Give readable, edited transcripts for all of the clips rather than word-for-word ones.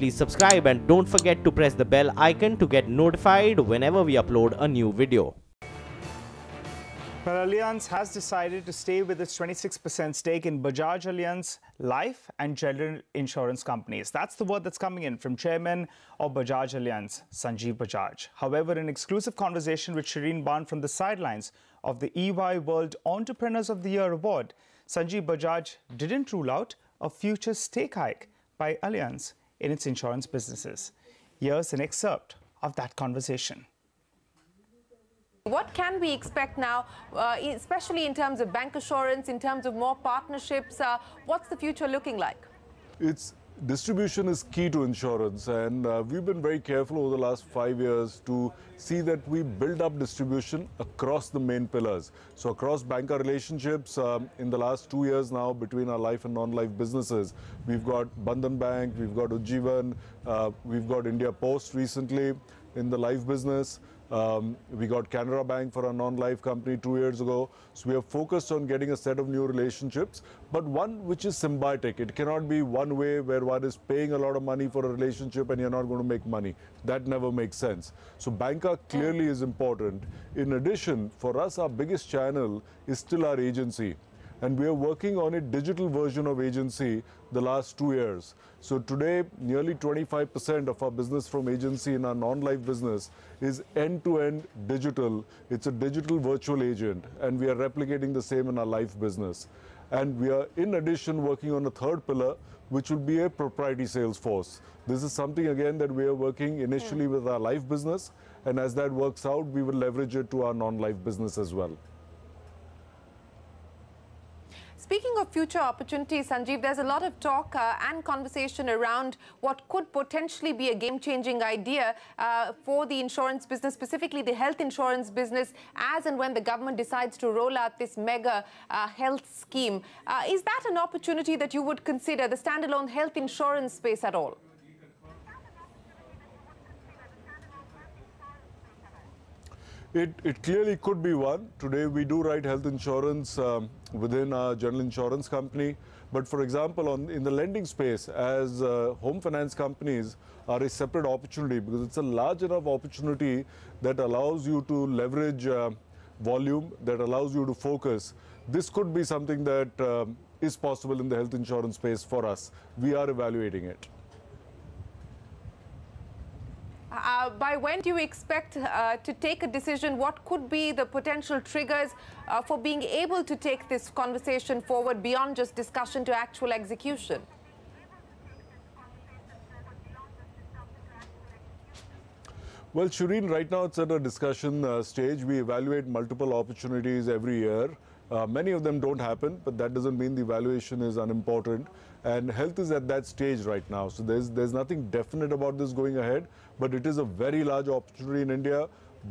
please subscribe and don't forget to press the bell icon to get notified whenever we upload a new video. Well, Allianz has decided to stay with its 26% stake in Bajaj Allianz Life and General Insurance companies. That's the word that's coming in from Chairman of Bajaj Allianz, Sanjeev Bajaj. However, in an exclusive conversation with Shireen Bhan from the sidelines of the EY World Entrepreneurs of the Year award, Sanjeev Bajaj didn't rule out a future stake hike by Allianz in its insurance businesses. Here's an excerpt of that conversation. What can we expect now, especially in terms of bancassurance, in terms of more partnerships? What's the future looking like? Distribution is key to insurance, and we've been very careful over the last 5 years to see that we build up distribution across the main pillars. So across banker relationships, in the last 2 years now, between our life and non-life businesses, we've got Bandhan Bank, we've got Ujjivan, we've got India Post recently in the life business. We got Canara Bank for our non-life company 2 years ago. So we are focused on getting a set of new relationships, but one which is symbiotic. It cannot be one way where one is paying a lot of money for a relationship and you're not going to make money. That never makes sense. So banca clearly is important. In addition, for us, our biggest channel is still our agency. And we are working on a digital version of agency the last 2 years. So today, nearly 25% of our business from agency in our non-life business is end-to-end digital. It's a digital virtual agent, and we are replicating the same in our life business. And we are, in addition, working on a third pillar, which will be a proprietary sales force. This is something, again, that we are working initially with our life business, and as that works out, we will leverage it to our non-life business as well. Speaking of future opportunities, Sanjeev, there's a lot of talk and conversation around what could potentially be a game-changing idea for the insurance business, specifically the health insurance business, as and when the government decides to roll out this mega health scheme. Is that an opportunity that you would consider, the standalone health insurance space at all? It clearly could be one. Today we do write health insurance within our general insurance company. But for example, in the lending space, as home finance companies are a separate opportunity because it's a large enough opportunity that allows you to leverage volume, that allows you to focus. This could be something that is possible in the health insurance space for us. We are evaluating it. By when do you expect to take a decision? What could be the potential triggers for being able to take this conversation forward beyond just discussion to actual execution? Well, Shireen, right now it's at a discussion stage. We evaluate multiple opportunities every year. Many of them don't happen, but that doesn't mean the evaluation is unimportant. And health is at that stage right now. So there's nothing definite about this going ahead, but it is a very large opportunity in India,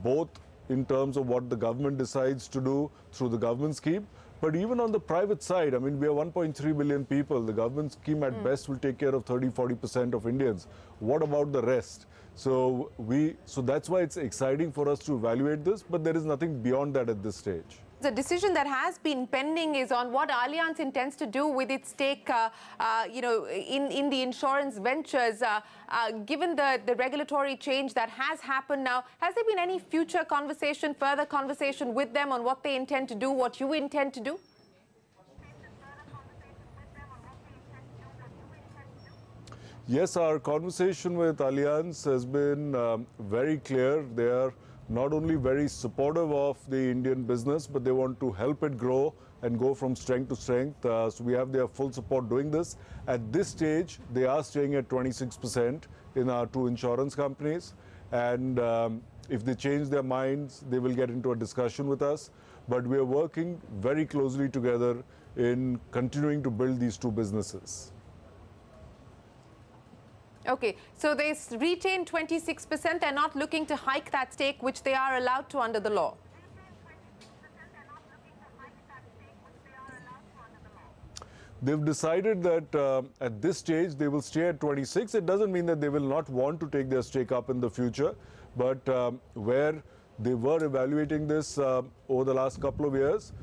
both in terms of what the government decides to do through the government scheme, but even on the private side. I mean, we are 1.3 billion people. The government scheme at best will take care of 30–40% of Indians. What about the rest? So that's why it's exciting for us to evaluate this, but there is nothing beyond that at this stage. The decision that has been pending is on what Allianz intends to do with its stake, in the insurance ventures. Given the regulatory change that has happened now, has there been any future conversation, further conversation with them on what they intend to do, what you intend to do? Yes, our conversation with Allianz has been very clear. They are not only very supportive of the Indian business, but they want to help it grow and go from strength to strength. So we have their full support doing this. At this stage, they are staying at 26% in our two insurance companies. And if they change their minds, they will get into a discussion with us. But we are working very closely together in continuing to build these two businesses. Okay, so they retain 26%. They're not looking to hike that stake, which they are allowed to under the law. They've decided that at this stage they will stay at 26. It doesn't mean that they will not want to take their stake up in the future, but where they were evaluating this over the last couple of years,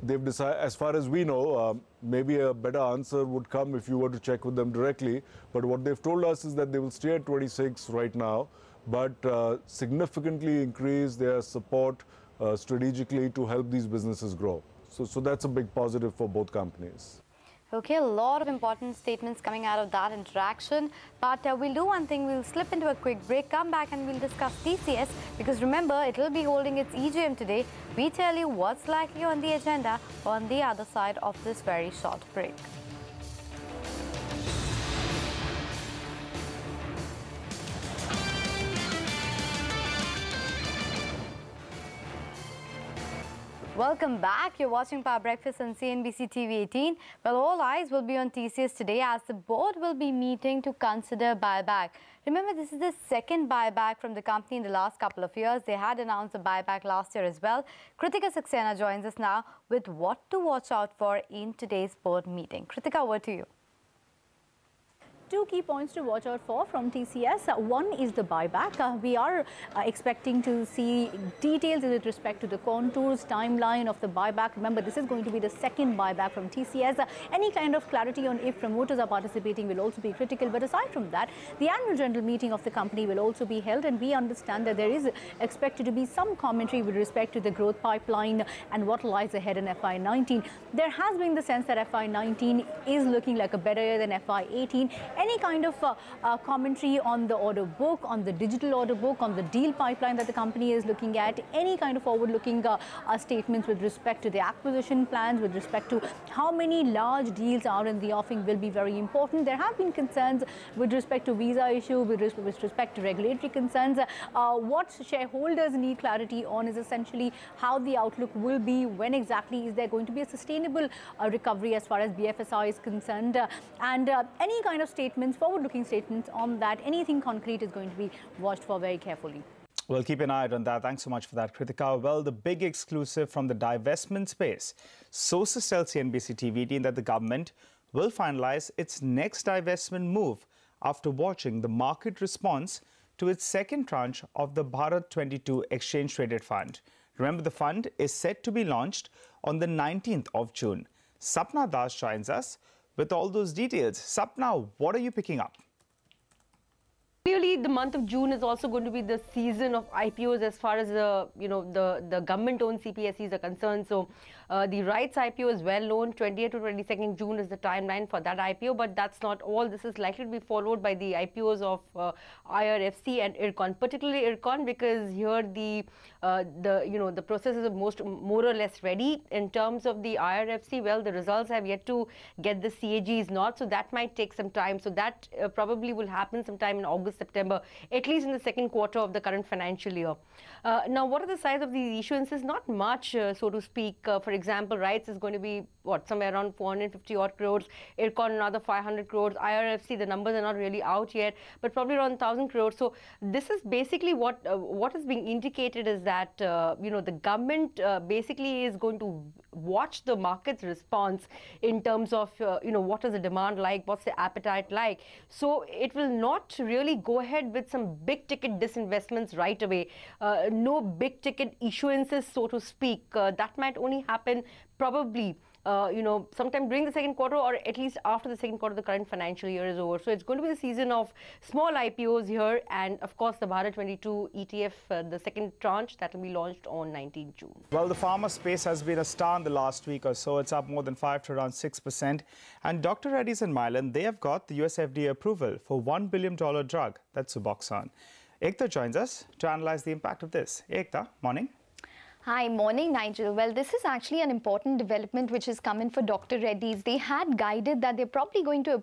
they've decided, as far as we know, maybe a better answer would come if you were to check with them directly. But what they've told us is that they will stay at 26 right now, but significantly increase their support strategically to help these businesses grow. So that's a big positive for both companies. Okay, a lot of important statements coming out of that interaction. But we'll do one thing, we'll slip into a quick break, come back and we'll discuss TCS. Because remember, it will be holding its EGM today. We tell you what's likely on the agenda on the other side of this very short break. Welcome back. You're watching Power Breakfast on CNBC TV 18. Well, all eyes will be on TCS today as the board will be meeting to consider buyback. Remember, this is the second buyback from the company in the last couple of years. They had announced a buyback last year as well. Kritika Saxena joins us now with what to watch out for in today's board meeting. Kritika, over to you. Two key points to watch out for from TCS. One is the buyback. We are expecting to see details with respect to the contours, timeline of the buyback. Remember, this is going to be the second buyback from TCS. Any kind of clarity on if promoters are participating will also be critical. But aside from that, the annual general meeting of the company will also be held, and we understand that there is expected to be some commentary with respect to the growth pipeline and what lies ahead in FY19. There has been the sense that FY19 is looking like a better year than FY18. Any kind of commentary on the order book, on the digital order book, on the deal pipeline that the company is looking at, any kind of forward-looking statements with respect to the acquisition plans, with respect to how many large deals are in the offing will be very important. There have been concerns with respect to visa issue, with respect to regulatory concerns. What shareholders need clarity on is essentially how the outlook will be, when exactly is there going to be a sustainable recovery as far as BFSI is concerned, and any kind of statements, forward-looking statements on that, anything concrete is going to be watched for very carefully. We'll keep an eye on that. Thanks so much for that, Kritika. Well, the big exclusive from the divestment space. Sources tell CNBC TV that the government will finalize its next divestment move after watching the market response to its second tranche of the Bharat 22 exchange-traded fund. Remember, the fund is set to be launched on the 19th of June. Sapna Das joins us with all those details. Sapna, what are you picking up? Clearly, the month of June is also going to be the season of IPOs as far as the government-owned CPSEs are concerned. So the rights IPO is well known. 20th to 22nd June is the timeline for that IPO, but that's not all. This is likely to be followed by the IPOs of IRFC and IRCON, particularly IRCON, because here the process is more or less ready. In terms of the IRFC, well, the results have yet to get the CAGs not, so that might take some time. So that probably will happen sometime in August, September, at least in the second quarter of the current financial year. Now, what are the size of these issuances? Not much, so to speak. For example, rights is going to be, somewhere around 450 odd crores, IRCON another 500 crores, IRFC, the numbers are not really out yet, but probably around 1,000 crores. So this is basically what is being indicated is that, the government basically is going to watch the market's response in terms of, what is the demand like, what's the appetite like. So it will not really go ahead with some big ticket disinvestments right away. No big ticket issuances, so to speak. That might only happen probably sometime during the second quarter, or at least after the second quarter of the current financial year is over. So it's going to be the season of small IPOs here, and of course the Bharat 22 ETF, the second tranche, that will be launched on 19 June. Well, the pharma space has been a star in the last week or so. It's up more than 5 to around 6%. And Dr. Reddy's and Mylan, they have got the US FDA approval for $1 billion drug, that's Suboxone. Ekta joins us to analyze the impact of this. Ekta, morning. Hi, morning, Nigel. Well, this is actually an important development which has come in for Dr. Reddy's. They had guided that they're probably going to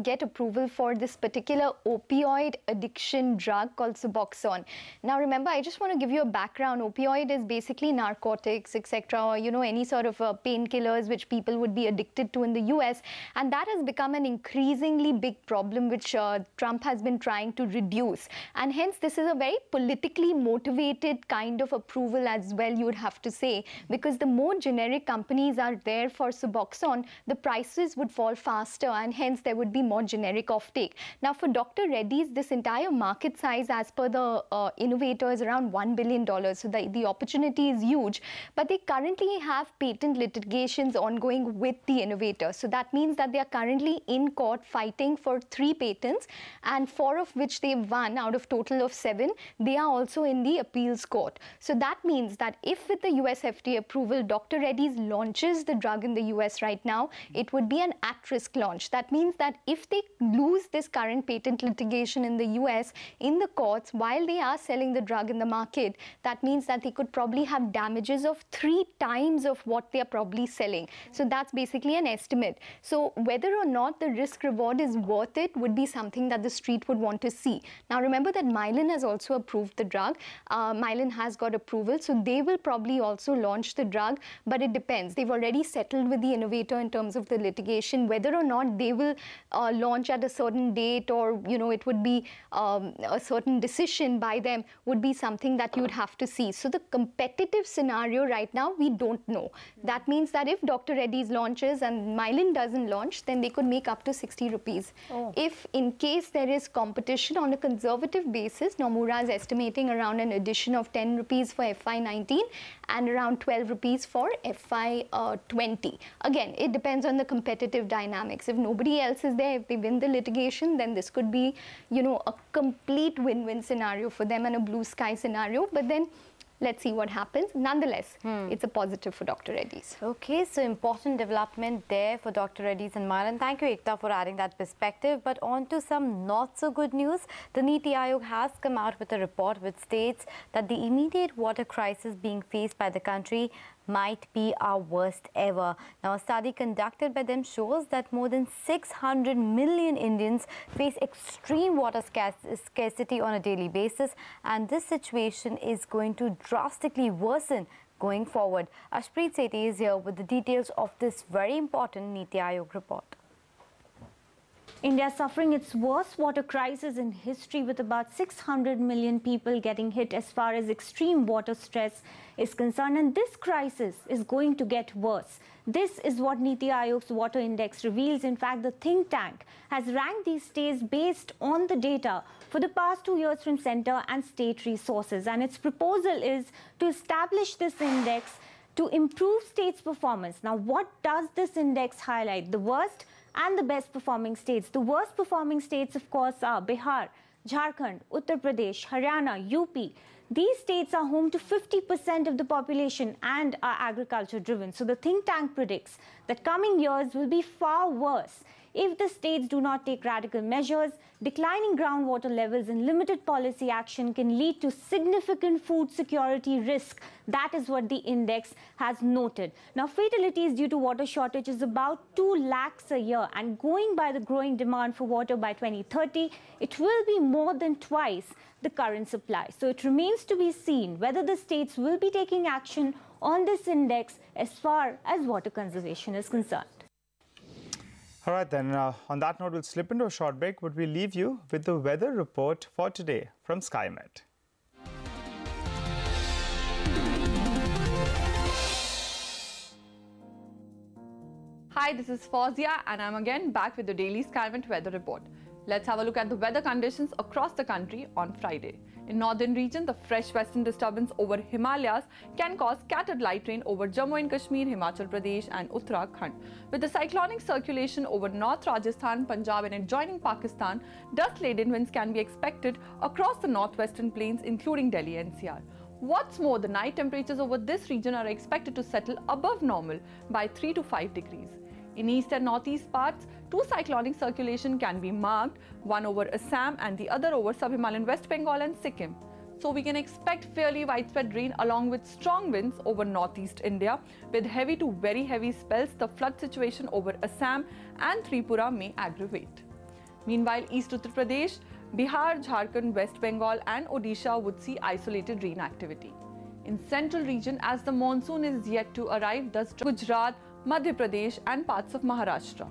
get approval for this particular opioid addiction drug called Suboxone. Now, remember, I just want to give you a background. Opioid is basically narcotics, etc., or, any sort of painkillers which people would be addicted to in the US. And that has become an increasingly big problem which Trump has been trying to reduce. And hence, this is a very politically motivated kind of approval as well. you would have to say, because the more generic companies are there for Suboxone, the prices would fall faster and hence there would be more generic offtake. Now for Dr. Reddy's, this entire market size as per the innovator is around $1 billion. So the opportunity is huge, but they currently have patent litigations ongoing with the innovator. So that means that they are currently in court fighting for 3 patents, and 4 of which they've won out of total of 7. They are also in the appeals court. So that means that if with the US FDA approval, Dr. Reddy's launches the drug in the US right now, it would be an at-risk launch. That means that if they lose this current patent litigation in the US in the courts while they are selling the drug in the market, that means that they could probably have damages of 3 times of what they are probably selling. So that's basically an estimate. So whether or not the risk reward is worth it would be something that the street would want to see. Now remember that Mylan has also approved the drug. Mylan has got approval, so they will probably also launch the drug, but it depends. They've already settled with the innovator in terms of the litigation. Whether or not they will launch at a certain date, or it would be a certain decision by them, would be something that you would have to see. So the competitive scenario right now, we don't know. That means that if Dr. Reddy's launches and Mylan doesn't launch, then they could make up to 60 rupees. If in case there is competition on a conservative basis, Nomura is estimating around an addition of 10 rupees for FY19 and around 12 rupees for FY20. Again, it depends on the competitive dynamics. If nobody else is there, if they win the litigation, then this could be, a complete win-win scenario for them and a blue sky scenario. But then let's see what happens. Nonetheless, it's a positive for Dr. Reddy's. Okay, so important development there for Dr. Reddy's and Mylan. Thank you, Ekta, for adding that perspective. But on to some not so good news. The Niti Aayog has come out with a report which states that the immediate water crisis being faced by the country might be our worst ever. Now, a study conducted by them shows that more than 600 million Indians face extreme water scarcity on a daily basis, and this situation is going to drastically worsen going forward. Ashpreet Sethi is here with the details of this very important Niti Aayog report. India is suffering its worst water crisis in history, with about 600 million people getting hit as far as extreme water stress is concerned, and this crisis is going to get worse. This is what Niti Aayog's Water Index reveals. In fact, the think tank has ranked these states based on the data for the past 2 years from centre and state resources, and its proposal is to establish this index to improve states' performance. Now, what does this index highlight? The worst and the best performing states. The worst performing states, of course, are Bihar, Jharkhand, Uttar Pradesh, Haryana, UP. These states are home to 50% of the population and are agriculture driven. So the think tank predicts that coming years will be far worse if the states do not take radical measures. Declining groundwater levels and limited policy action can lead to significant food security risk. That is what the index has noted. Now, fatalities due to water shortage is about 2 lakhs a year, and going by the growing demand for water by 2030, it will be more than twice the current supply. So it remains to be seen whether the states will be taking action on this index as far as water conservation is concerned. All right, then, on that note, we'll slip into a short break, but we'll leave you with the weather report for today from SkyMet. Hi, this is Fawzia, and I'm again back with the daily SkyMet weather report. Let's have a look at the weather conditions across the country on Friday. In northern region, the fresh western disturbance over Himalayas can cause scattered light rain over Jammu and Kashmir, Himachal Pradesh and Uttarakhand. With the cyclonic circulation over North Rajasthan, Punjab and adjoining Pakistan, dust-laden winds can be expected across the northwestern plains, including Delhi NCR. What's more, the night temperatures over this region are expected to settle above normal by 3 to 5 degrees. In east and northeast parts, 2 cyclonic circulation can be marked, one over Assam and the other over sub-Himalayan West Bengal and Sikkim. So we can expect fairly widespread rain along with strong winds over northeast India. With heavy to very heavy spells, the flood situation over Assam and Tripura may aggravate. Meanwhile, East Uttar Pradesh, Bihar, Jharkhand, West Bengal and Odisha would see isolated rain activity. In central region, as the monsoon is yet to arrive, thus Gujarat, Madhya Pradesh and parts of Maharashtra.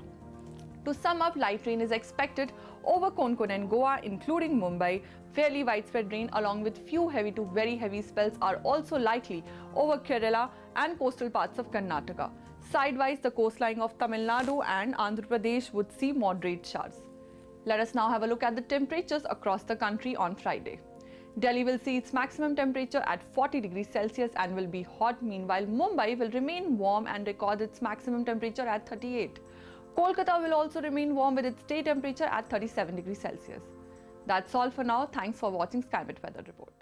To sum up, light rain is expected over Konkan and Goa, including Mumbai. Fairly widespread rain along with few heavy to very heavy spells are also likely over Kerala and coastal parts of Karnataka. Sidewise, the coastline of Tamil Nadu and Andhra Pradesh would see moderate showers. Let us now have a look at the temperatures across the country on Friday. Delhi will see its maximum temperature at 40 degrees Celsius and will be hot. Meanwhile, Mumbai will remain warm and record its maximum temperature at 38. Kolkata will also remain warm with its day temperature at 37 degrees Celsius. That's all for now. Thanks for watching SkyMet Weather Report.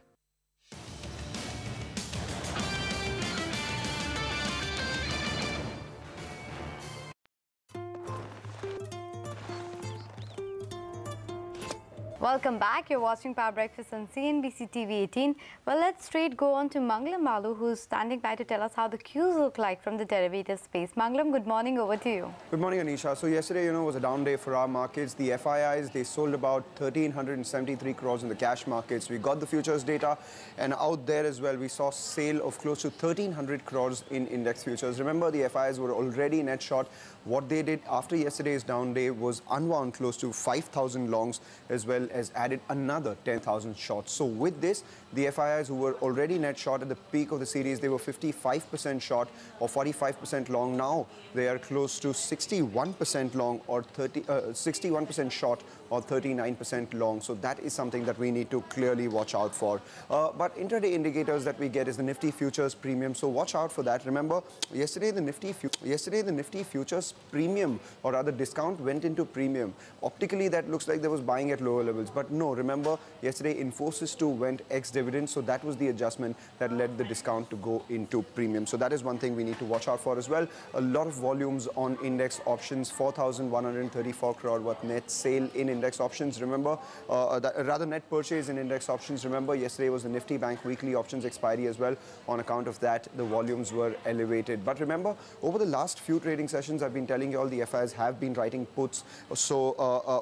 Welcome back. You're watching Power Breakfast on CNBC TV 18. Well, let's straight go on to Mangalam Balu, who's standing by to tell us how the cues look like from the derivative space. Mangalam, good morning. Over to you. Good morning, Anisha. So yesterday, was a down day for our markets. The FIIs, they sold about 1,373 crores in the cash markets. We got the futures data, and out there as well, we saw sale of close to 1,300 crores in index futures. Remember, the FIIs were already net short. What they did after yesterday's down day was unwound close to 5,000 longs as well as added another 10,000 shorts. So with this, the FIIs who were already net short at the peak of the series, they were 55% short or 45% long. Now they are close to 61% long or 61% short or 39% long. So that is something that we need to clearly watch out for. But intraday indicators that we get is the Nifty futures premium. So watch out for that. Remember, yesterday the Nifty futures premium, or rather discount, went into premium. Optically, that looks like there was buying at lower levels. But no, remember, yesterday Infosys 2 went ex-dividend. So that was the adjustment that led the discount to go into premium. So that is one thing we need to watch out for as well. A lot of volumes on index options, 4,134 crore worth net sale in index options. Remember, rather net purchase in index options. Remember, yesterday was the Nifty Bank weekly options expiry as well. On account of that, the volumes were elevated. But remember, over the last few trading sessions, I've been telling you all the FIs have been writing puts. So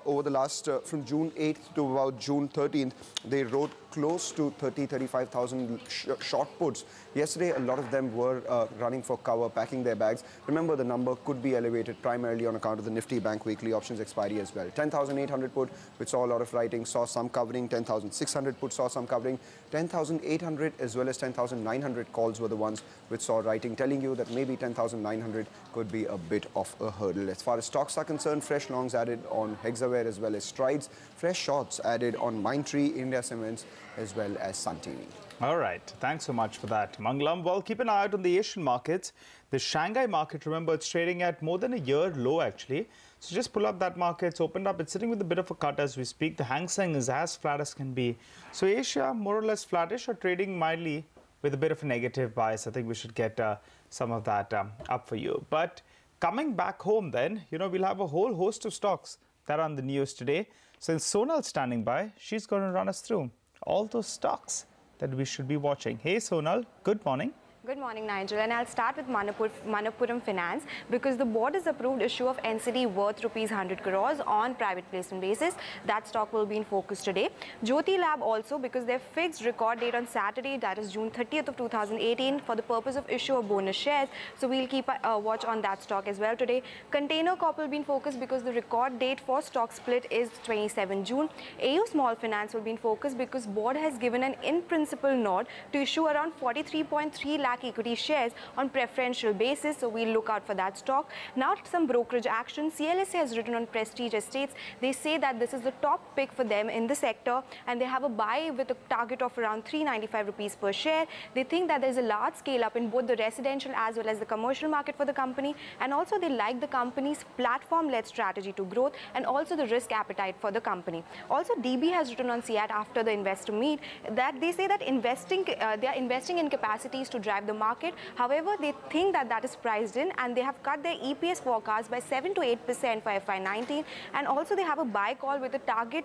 over the last, from June 8th to about June 13th, they wrote close to 35,000 short puts. Yesterday, a lot of them were running for cover, packing their bags. Remember, the number could be elevated primarily on account of the Nifty Bank weekly options expiry as well. 10,800 put, which saw a lot of writing, saw some covering. 10,600 put saw some covering. 10,800 as well as 10,900 calls were the ones which saw writing, telling you that maybe 10,900 could be a bit of a hurdle. As far as stocks are concerned, fresh longs added on Hexaware as well as Strides. Fresh shorts added on Mindtree, India Cements, as well as Sun TV. All right. Thanks so much for that, Mangalam. Well, keep an eye out on the Asian markets. The Shanghai market, remember, it's trading at more than a year low, actually. So just pull up that market. It's opened up. It's sitting with a bit of a cut as we speak. The Hang Seng is as flat as can be. So Asia, more or less flattish or trading mildly with a bit of a negative bias. I think we should get some of that up for you. But coming back home then, we'll have a whole host of stocks that are on the news today. Since Sonal's standing by, she's going to run us through all those stocks that we should be watching. Hey Sonal, good morning. Good morning, Nigel. And I'll start with Manappuram Finance because the board has approved issue of NCD worth rupees 100 crores on private placement basis. That stock will be in focus today. Jyoti Lab also because their fixed record date on Saturday, that is June 30th of 2018, for the purpose of issue of bonus shares. So we'll keep a watch on that stock as well today. Container Corp will be in focus because the record date for stock split is 27 June. AU Small Finance will be in focus because board has given an in-principle nod to issue around 43.3 lakh equity shares on preferential basis, so we'll look out for that stock. Now some brokerage action. CLSA has written on Prestige Estates. They say that this is the top pick for them in the sector and they have a buy with a target of around 395 rupees per share. They think that there's a large scale up in both the residential as well as the commercial market for the company, and also they like the company's platform-led strategy to growth and also the risk appetite for the company. Also, DB has written on CEAT after the investor meet that they say that they are investing in capacities to drive the market. However, they think that that is priced in and they have cut their EPS forecast by 7 to 8% for FY19, and also they have a buy call with a target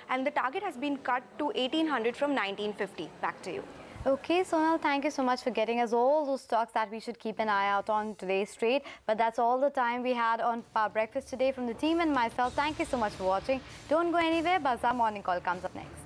and the target has been cut to 1800 from 1950. Back to you. Okay, Sonal, thank you so much for getting us all those stocks that we should keep an eye out on today straight. But that's all the time we had on Power Breakfast today from the team and myself. Thank you so much for watching. Don't go anywhere. Bazaar Morning Call comes up next.